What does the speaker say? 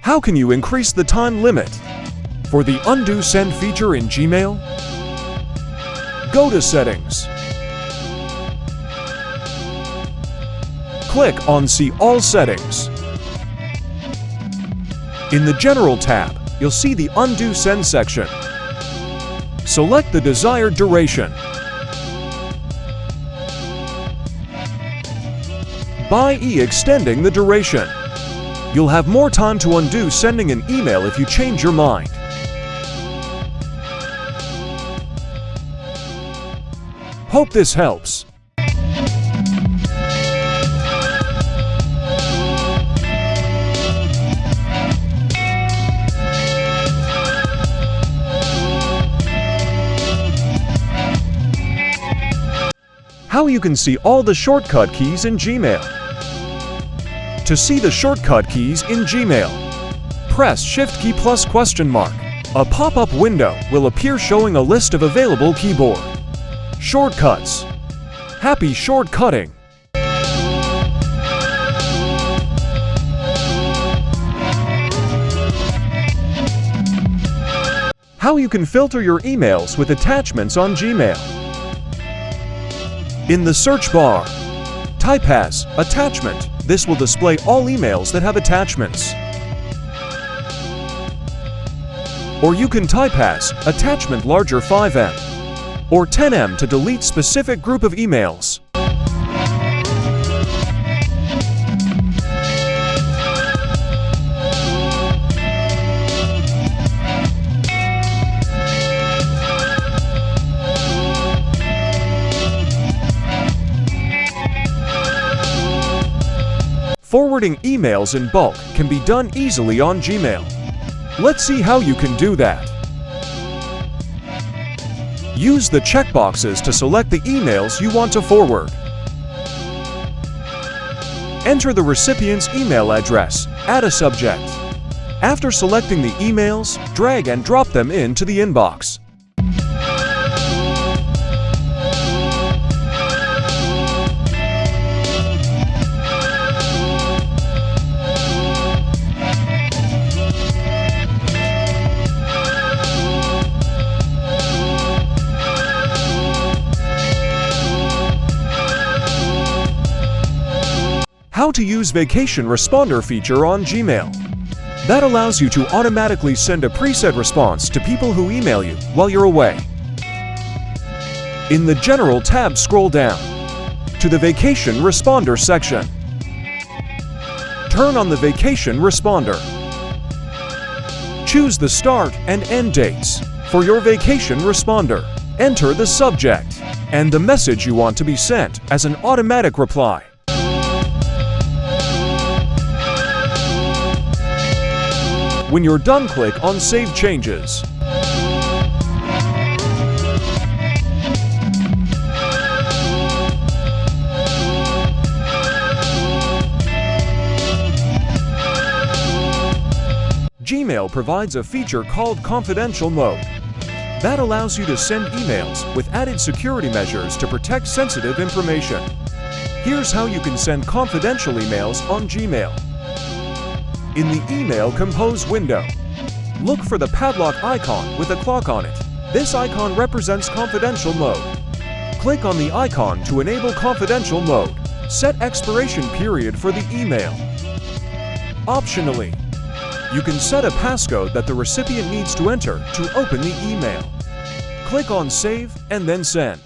How can you increase the time limit for the Undo Send feature in Gmail? Go to Settings. Click on See All Settings. In the General tab, you'll see the Undo Send section. Select the desired duration. By extending the duration, you'll have more time to undo sending an email if you change your mind. Hope this helps. How you can see all the shortcut keys in Gmail. To see the shortcut keys in Gmail, press Shift key plus question mark. A pop-up window will appear showing a list of available keyboard shortcuts. Happy shortcutting! How you can filter your emails with attachments on Gmail. In the search bar, type as attachment. This will display all emails that have attachments. Or you can type as attachment larger 5M or 10M to delete specific group of emails. Forwarding emails in bulk can be done easily on Gmail. Let's see how you can do that. Use the checkboxes to select the emails you want to forward. Enter the recipient's email address, add a subject. After selecting the emails, drag and drop them into the inbox. How to use Vacation Responder feature on Gmail. That allows you to automatically send a preset response to people who email you while you're away. In the General tab, scroll down to the Vacation Responder section. Turn on the Vacation Responder. Choose the start and end dates for your Vacation Responder. Enter the subject and the message you want to be sent as an automatic reply. When you're done, click on Save Changes. Gmail provides a feature called Confidential Mode. That allows you to send emails with added security measures to protect sensitive information. Here's how you can send confidential emails on Gmail. In the Email Compose window, look for the padlock icon with a clock on it. This icon represents confidential mode. Click on the icon to enable confidential mode. Set expiration period for the email. Optionally, you can set a passcode that the recipient needs to enter to open the email. Click on Save and then Send.